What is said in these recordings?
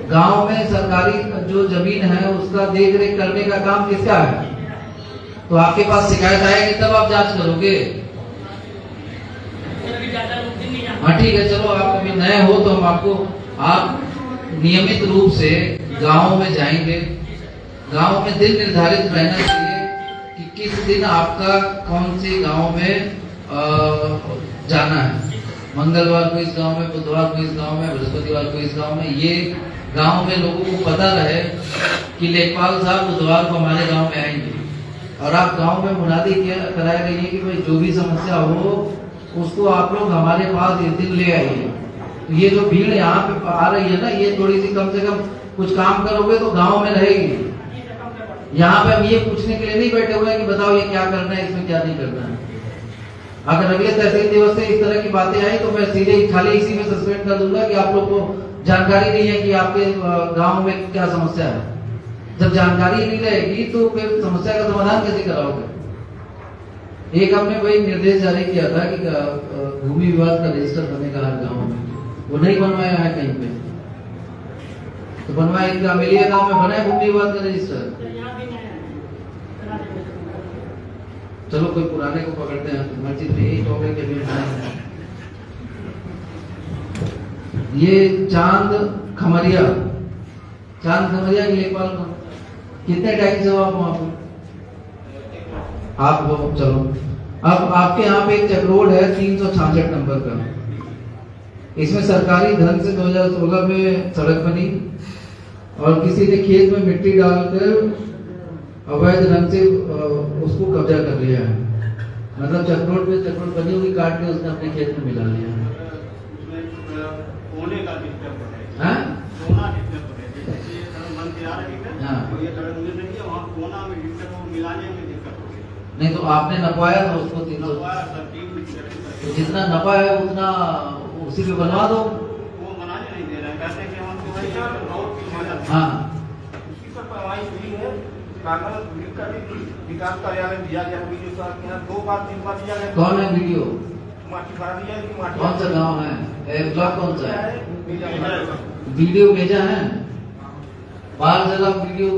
गांव में सरकारी जो जमीन है उसका देख रेख करने का काम किसका है? तो आपके पास शिकायत आएगी तब आप जांच करोगे। हाँ ठीक है, चलो आप कभी नए हो तो हम आपको, आप नियमित रूप से गांव में जाएंगे। गांव में दिन निर्धारित रहना चाहिए कि किस दिन आपका कौन से गांव में जाना है। मंगलवार को इस गांव में, बुधवार को इस गांव में, बृहस्पतिवार को इस गांव में। ये गांव में लोगों को पता रहे कि लेखपाल साहब बुधवार को हमारे गांव में आएंगे, और आप गांव में मुनादी कराया गई है कि भाई जो भी समस्या हो उसको आप लोग हमारे पास इस दिन ले आइए। तो ये जो भीड़ यहाँ पे आ रही है ना, ये थोड़ी सी कम से कम कुछ काम करोगे तो गांव में रहेगी। यहाँ पे हम ये पूछने के लिए नहीं बैठे हुए हैं कि बताओ ये क्या करना है, इसमें क्या नहीं करना है। अगर अगले तहसील दिवस से इस तरह की बातें आई तो मैं सीधे खाली इसी में सस्पेंड कर दूंगा कि आप लोग को जानकारी नहीं है कि आपके गांव में क्या समस्या है। जब जानकारी नहीं रहेगी तो फिर समस्या का समाधान कैसे कराओगे? एक हमने वही निर्देश जारी किया था कि भूमि विवाद का रजिस्टर बनेगा हर गांव में, वो नहीं बनवाया है कहीं पे, तो बनवाया। इनका अमेलिया गांव में बना है भूमि विवाद का रजिस्टर। चलो कोई पुराने को पकड़ते हैं, मस्जिद में यही टॉपिक के लिए। ये चांद खमरिया के लेखपाल को कितने टाइम से हो आप वहां पे? आप हो, चलो अब आपके यहाँ पे एक चक रोड है 366 नंबर का। इसमें सरकारी धन से 2016 में सड़क बनी और किसी ने खेत में मिट्टी डालकर अवैध ढंग से उसको कब्जा कर लिया है। मतलब चक्रोड पे चक्रोड बनी हुई काट के उसने अपने खेत में मिला लिया है। नहीं तो आपने नपवाया तो उसको 300, तो जितना नपा है उतना उसी पे बनवा दो। वो बनाने नहीं दे रहा है, कहते हैं कि हमको भाई हाँ उसकी पर कार्रवाई हुई है। कागज विकास कार्यालय दिया गया वीडियो साहब के यहाँ 2 बार 3 बार दिया गया। कौन है वीडियो? माटी भरा दिया कि माटी कौन सा गांव है? ब्लॉक कौन सा है? वीडियो भेजा है बाहर से। आप वीडियो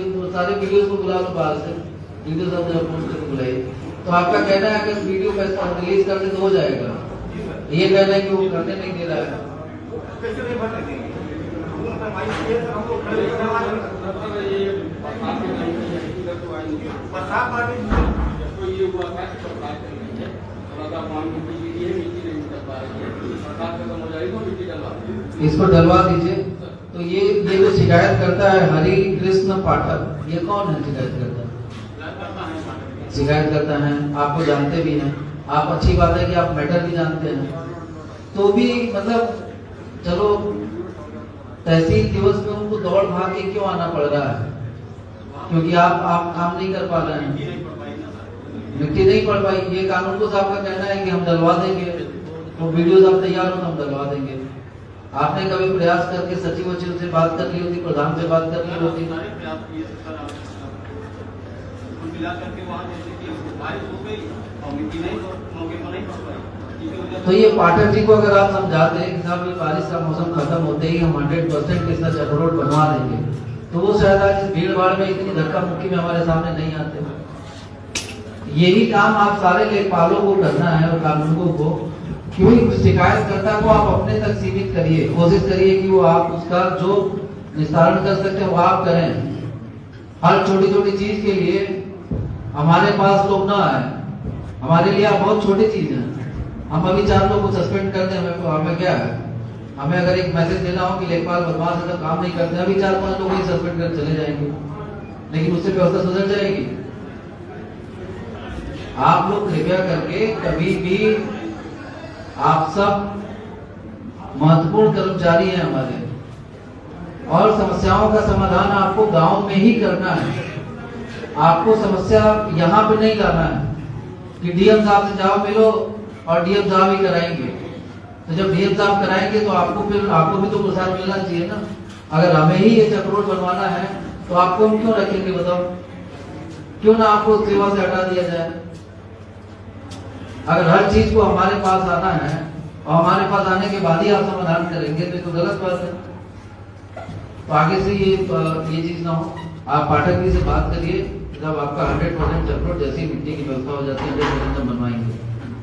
तो सारे वीडियो को बुला लो बाहर से, वीडियो सब पोस्टर को बुलाइए। तो आपका कहना है कि वीडियो पैसा रिलीज कर दे तो हो जाएगा, ये कहना है कि वो करने नहीं दे रहा है। इसको डलवा दीजिए। तो ये जो शिकायत करता है हरि कृष्ण पाठक, ये कौन है शिकायत करता है? शिकायत करता है, आपको जानते भी हैं आप। अच्छी बात है कि आप मैटर भी जानते हैं, तो भी मतलब चलो तहसील दिवस में उनको दौड़ भाग के क्यों आना पड़ रहा है? क्योंकि आप काम नहीं कर पा रहे हैं, मिट्टी नहीं पड़ पाई। ये कानून को साहब का कहना है कि हम डलवा देंगे, वो वीडियोस आप तैयार हो तो हम डलवा देंगे। आपने कभी प्रयास करके सचिव से बात कर ली होती, प्रधान से बात कर ली होती? तो ये पाठक जी को अगर आप समझाते हैं कि साहब ये बारिश का मौसम खत्म होते ही हम 100% किसना चक रोड बनवा देंगे, तो वो शायद आज इस भीड़ भाड़ में इतनी धक्का मुक्की में हमारे सामने नहीं आते। यही काम आप सारे लेखपालों को करना है और कानूनों को। क्यों शिकायतकर्ता को आप अपने तक सीमित करिए, कोशिश करिए कि वो आप उसका जो निस्तारण कर सकते हैं वो आप करें। हर छोटी छोटी चीज के लिए हमारे पास लोग ना आए, हमारे लिए आप बहुत छोटी चीज है। हम अभी 4 लोग को सस्पेंड कर दें, हमें क्या है? हमें अगर एक मैसेज देना हो कि लेखपाल बदमाश है तो काम नहीं करते, अभी 4-5 लोग ही सस्पेंड कर चले जाएंगे, लेकिन उससे व्यवस्था सुधर जाएगी। आप लोग कृपया करके कभी भी, आप सब महत्वपूर्ण कर्मचारी हैं हमारे, और समस्याओं का समाधान आपको गांव में ही करना है। आपको समस्या यहाँ पे नहीं लाना है कि डीएम साहब से जाओ मिलो और डीएम साहब ही कराएंगे। तो जब डीएम साहब कराएंगे तो आपको भी तो प्रसाद मिलना चाहिए ना। अगर हमें ही ये चक रोड बनवाना है तो आपको हम क्यों रखेंगे बताओ? क्यों ना आपको सेवा से हटा दिया जाए? अगर हर चीज को हमारे पास आना है और हमारे पास आने के बाद ही आप समाधान करेंगे तो गलत बात है। तो आगे से ये चीज ना हो। आप पाठक जी से बात करिए, जब आपका 100% चक्रोट जैसी मिट्टी की व्यवस्था हो जाती है 100% बनवाएंगे,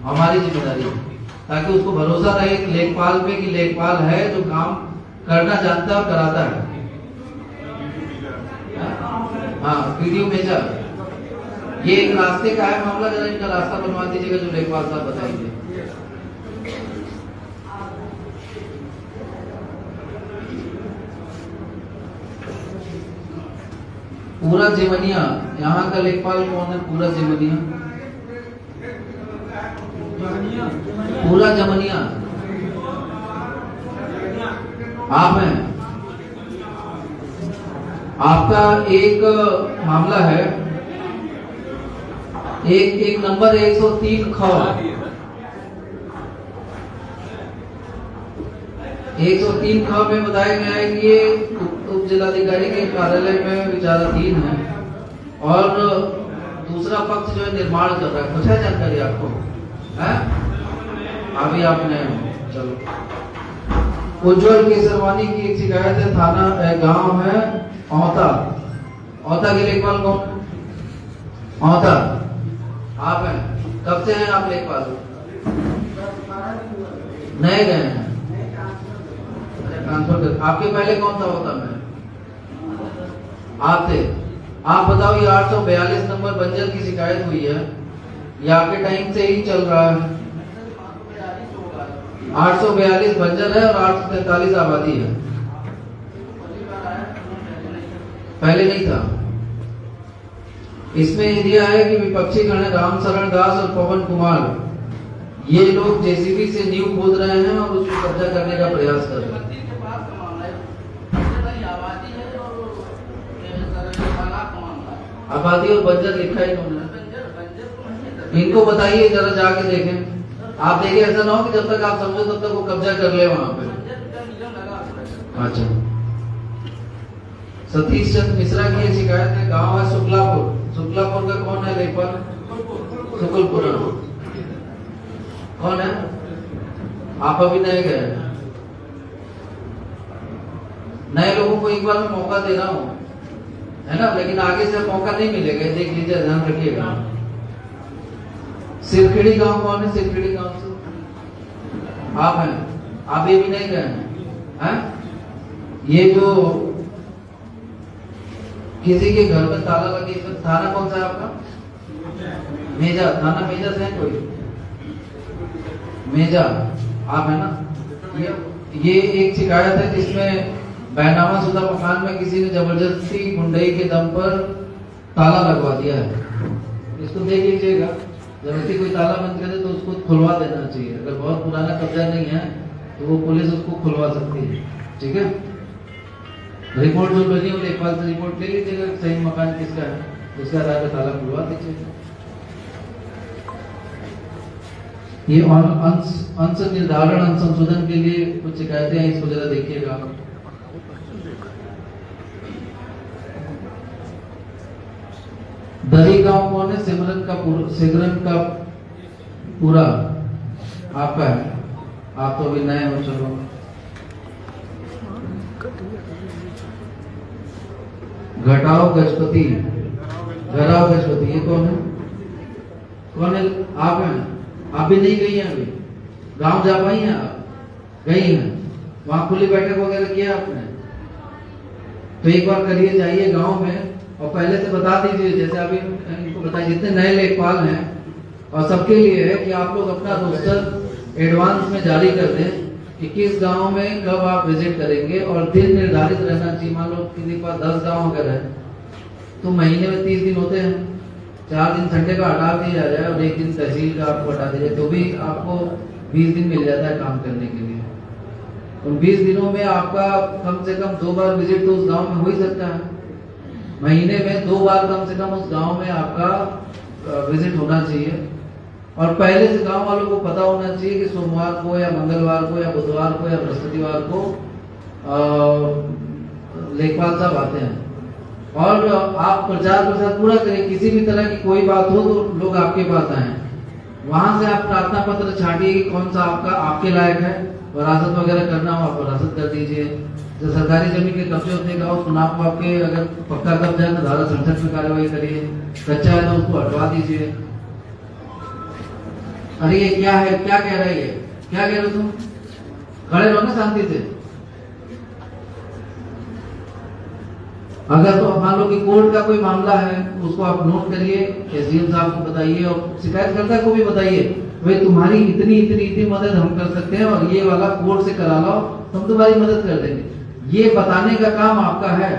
हमारी जिम्मेदारी है, ताकि उसको भरोसा रहे लेखपाल पे कि लेखपाल है जो काम करना जानता है और कराता है। हाँ, वीडियो भेजा। ये एक रास्ते का है मामला, जरा इनका रास्ता बनवा दीजिएगा जो लेखपाल साहब बताएंगे। पूरा जेमनिया, यहाँ का लेखपाल कौन है? पूरा जेमनिया, पूरा जमनिया आप हैं। आपका एक मामला है, एक नंबर 103 ख 103 ख में बताया गया है कि ये उप जिलाधिकारी के कार्यालय में विचाराधीन है और दूसरा पक्ष जो है निर्माण कर रहा है। कुछ है जानकारी आपको? है अभी आपने चलो। उज्जवल केसरवानी की एक शिकायत है, थाना गांव है औता। औता के लेखपाल कौन? औता आप हैं। कब से हैं आप लेखपाल? नए गए हैं, ट्रांसफर कर। आपके पहले कौन सा होता में? आप थे। आप बताओ, ये 842 नंबर बंजर की शिकायत हुई है, ये आपके टाइम से ही चल रहा है। 842 बंजर है और 843 आबादी है। पहले नहीं था। इसमें ये दिया है कि विपक्षी गण राम शरण दास और पवन कुमार, ये लोग जेसीबी से नींव खोद रहे हैं और उसको कब्जा करने का प्रयास कर रहे हैं। आबादी और बंजर लिखा है इन्होंने। इनको बताइए जरा, जाके देखें। आप देखिए, ऐसा ना हो कि जब तक आप समझो तब तक वो कब्जा कर ले वहां पे। अच्छा, सतीश चंद्र मिश्रा की शिकायत है, गांव है शुक्लापुर। शुक्लापुर का कौन है लेखपाल? शुक्लपुर कौन है? आप अभी नए गए। नए लोगों को एक बार मैं मौका दे रहा हूं, है ना, लेकिन आगे से मौका नहीं मिलेगा, देख लीजिए, ध्यान रखिएगा। सिरखड़ी गांव कौन है? सिरखड़ी गांव से आप हैं। आप ये भी नहीं गए हैं? ये जो किसी के घर में ताला लगे, थाना कौन सा है आपका? मेजा। थाना मेजा से है कोई? मेजा आप है ना। ये एक शिकायत है जिसमें बैनामा शुदा मकान में किसी ने जबरदस्ती गुंडई के दम पर ताला लगवा दिया है। इसको देख लीजिएगा, जबरदस्ती कोई ताला बंद करे तो उसको खुलवा देना चाहिए। अगर बहुत पुराना कब्जा नहीं है तो वो पुलिस उसको खुलवा सकती है। ठीक है, रिपोर्ट जो बनी हो लेखपाल से रिपोर्ट ले लीजिएगा, सही मकान किसका है, उसके आधार पर ताला खुलवा दीजिएगा। ये अंश निर्धारण, अंश संशोधन के लिए कुछ शिकायतें हैं, इसको जरा देखिएगा। दही गांव कौन है? सिमरन का पूरा आपका है। आप तो अभी नए हो। चलो, घटाओ गजपति, घराओ गजपति, ये कौन है? कौन है? आप हैं। आप भी नहीं गई हैं अभी गांव? जा पाई हैं आप? गई हैं? वहां खुली बैठक वगैरह किया आपने? तो एक बार करिए, जाइए गांव में और पहले से बता दीजिए, जैसे अभी इनको बताइए, जितने नए लेखपाल हैं और सबके लिए है कि आप लोग अपना रोस्टर एडवांस में जारी कर दें कि किस गांव में कब आप विजिट करेंगे और दिन निर्धारित रहना चाहिए। मान लो किसी के पास 10 गांव अगर है तो महीने में 30 दिन होते हैं, 4 दिन संडे का हटा दिया जाए और 1 दिन तहसील का आपको हटा दिया जाए, तो भी आपको 20 दिन मिल जाता है काम करने के लिए। उन 20 दिनों में आपका कम से कम 2 बार विजिट तो उस गांव में हो ही सकता है। महीने में 2 बार कम से कम उस गांव में आपका विजिट होना चाहिए। और पहले से गांव वालों को पता होना चाहिए कि सोमवार को या मंगलवार को या बुधवार को या बृहस्पतिवार को लेखपाल साहब आते हैं। और आप प्रचार प्रसार पूरा करें, किसी भी तरह की कोई बात हो तो लोग आपके पास आए। वहां से आप प्रार्थना पत्र छाटिए कि कौन सा आपके लायक है, वरासत वगैरह करना हो आप वरासत कर दीजिए। जो सरकारी जमीन के कब्जे होते का चुनाव को आपके अगर पक्का कब्जा है तो धारा 67 में कार्रवाई करिए, कच्चा है तो उसको हटवा दीजिए। अरे ये क्या है, क्या कह रहे है, क्या कह रहे हो तुम? खड़े रहो ना शांति से। अगर तो मान लो कि कोर्ट का कोई मामला है उसको आप नोट करिए, एसडीएम साहब को बताइए और शिकायतकर्ता को भी बताइए, भाई तुम्हारी इतनी इतनी इतनी मदद हम कर सकते हैं और ये वाला कोर्ट से करा लो तो हम तुम्हारी मदद कर देंगे। ये बताने का काम आपका है।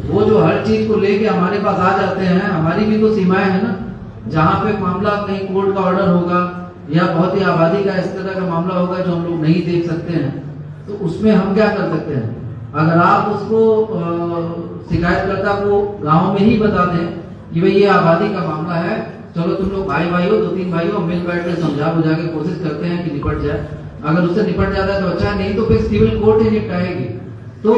वो जो हर चीज को लेके हमारे पास आ जाते हैं, हमारी भी तो सीमाएं है ना। जहाँ पे मामला कहीं कोर्ट का ऑर्डर होगा या बहुत ही आबादी का इस तरह का मामला होगा जो हम लोग नहीं देख सकते हैं, तो उसमें हम क्या कर सकते हैं? अगर आप उसको शिकायतकर्ता को गांव में ही बता दें कि भाई ये आबादी का मामला है, चलो तुम लोग भाई भाई हो, 2-3 भाई हो, मिल बैठ कर समझा बुझा के कोशिश करते हैं कि निपट जाए। अगर उससे निपट जाता है तो अच्छा, नहीं तो फिर सिविल कोर्ट ही निपटाएगी। तो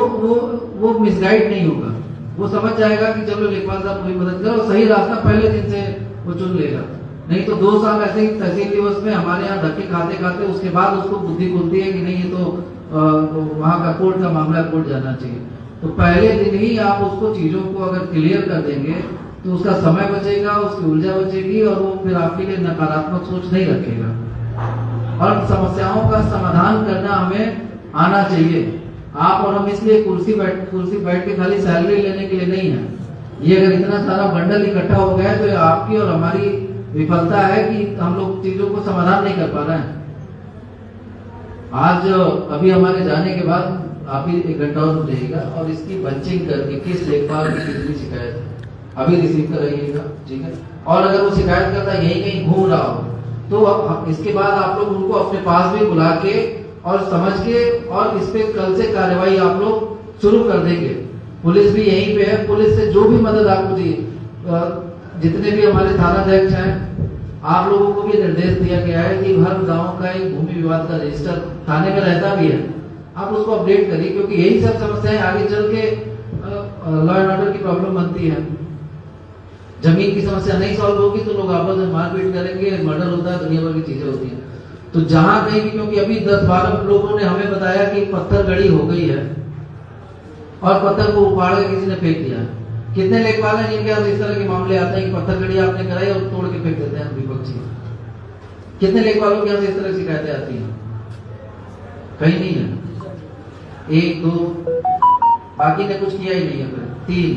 वो मिसगाइड नहीं होगा, वो समझ जाएगा कि चलो लेखपाल साहब कोई मदद करो, सही रास्ता पहले दिन से वो चुन लेगा। नहीं तो 2 साल ऐसे ही तहसील दिवस में हमारे यहाँ धक्के खाते खाते उसके बाद उसको बुद्धि खुलती है कि नहीं ये तो वहां का कोर्ट का मामला कोर्ट जाना चाहिए। तो पहले दिन ही आप उसको चीजों को अगर क्लियर कर देंगे तो उसका समय बचेगा, उसकी ऊर्जा बचेगी और वो फिर आपके लिए नकारात्मक सोच नहीं रखेगा। और समस्याओं का समाधान करना हमें आना चाहिए। आप और हम इसलिए कुर्सी बैठ के खाली सैलरी लेने के लिए नहीं है। ये अगर इतना सारा बंडल इकट्ठा हो गया है तो आपकी और हमारी विफलता है कि हम लोग चीजों को समाधान नहीं कर पा रहे हैं। आज अभी हमारे जाने के बाद आप ही 1 घंटा और रहेगा और इसकी बंचिंग करके किस लेखपाल की कितनी शिकायत है अभी रिसीव कराइएगा, ठीक है। और अगर वो शिकायत करता यही कहीं घूम रहा हो तो इसके बाद आप लोग उनको अपने पास भी बुला के और समझ के और इस पे कल से कार्रवाई आप लोग शुरू कर देंगे। पुलिस भी यहीं पे है, पुलिस से जो भी मदद आपको चाहिए, जितने भी हमारे थानाध्यक्ष हैं, आप लोगों को भी निर्देश दिया गया है कि हर गांव का एक भूमि विवाद का रजिस्टर थाने में रहता भी है, आप उसको अपडेट करिए, क्योंकि यही सब समस्याएं आगे चल के लॉ एंड ऑर्डर की प्रॉब्लम बनती है। जमीन की समस्या नहीं सॉल्व होगी तो लोग आपस में मारपीट करेंगे, मर्डर होता है, दुनिया भर की चीजें होती हैं। तो जहां कहीं भी, क्योंकि अभी 10-12 लोगों ने हमें बताया कि पत्थर गड़ी हो गई है और पत्थर को उपाड़ के किसी ने फेंक दिया। कितने लेखपाल हैं जिनके पास इस तरह के मामले आते हैं कि पत्थर गड़ी आपने कराई और तोड़ के फेंक देते हैं विपक्षी? कितने लेखपालों के यहाँ से इस तरह शिकायतें आती हैं? कहीं नहीं है। 1, 2, बाकी ने कुछ किया ही नहीं है। 3,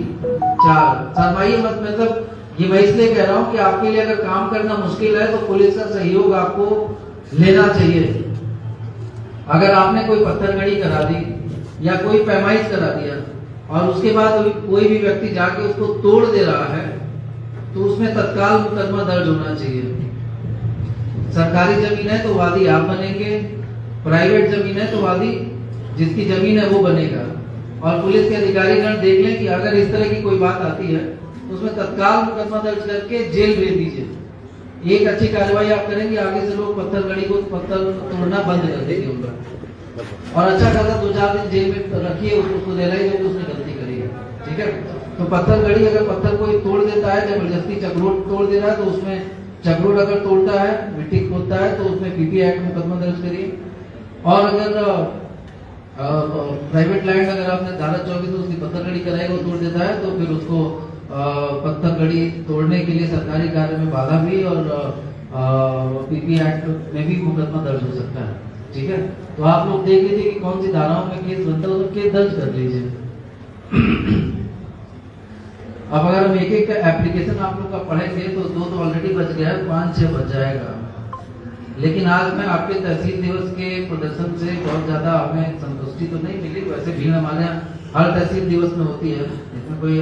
4 शर्माइए मत। मतलब ये मैं इसलिए कह रहा हूँ कि आपके लिए अगर काम करना मुश्किल है तो पुलिस का सहयोग आपको लेना चाहिए। अगर आपने कोई पत्थर गड़ी करा दी या कोई पैमाइश करा दिया और उसके बाद कोई भी व्यक्ति जाके उसको तोड़ दे रहा है तो उसमें तत्काल मुकदमा दर्ज होना चाहिए। सरकारी जमीन है तो वादी आप बनेंगे, प्राइवेट जमीन है तो वादी जिसकी जमीन है वो बनेगा। और पुलिस के अधिकारीगण देख लें कि अगर इस तरह की कोई बात आती है तो उसमें तत्काल मुकदमा दर्ज करके जेल भेज दीजिए। एक अच्छी कार्रवाई आप करेंगे, आगे से लोग पत्थर गड़ी को पत्थर तोड़ना बंद कर देंगे उनका। और अच्छा खासा 2-4 दिन जेल में रखिए, उसको दिलाइए कि उसने गलती करी है, ठीक है। तो पत्थर गड़ी अगर पत्थर कोई तोड़ देता है, जबरदस्ती चक्रोट तोड़ दे रहा है, तो उसमें चक्रोट अगर तोड़ता है, मिट्टी खोदता है तो उसमें पीपी एक्ट मुकदमा दर्ज करिए। और अगर प्राइवेट लैंड अगर आपने धारा 24 तो उसकी पत्थर गड़ी कराई, वो तोड़ देता है तो फिर उसको पत्थर गड़ी तोड़ने के लिए सरकारी कार्य में बाधा भी और पीपी एक्ट में भी मुकदमा दर्ज हो सकता है, ठीक है। तो आप लोग देख लीजिए कि कौन सी धाराओं में केस बनता है, तो केस दर्ज कर लीजिए। अब अगर हम एक एप्लीकेशन आप लोग का पढ़ेंगे तो 2 तो ऑलरेडी बच गया है, 5-6 बच जाएगा। लेकिन आज मैं आपके तहसील दिवस के प्रदर्शन से बहुत ज्यादा हमें संतुष्टि तो नहीं मिली। वैसे भीड़ हमारे यहाँ हर तहसील दिवस में होती है, इसमें कोई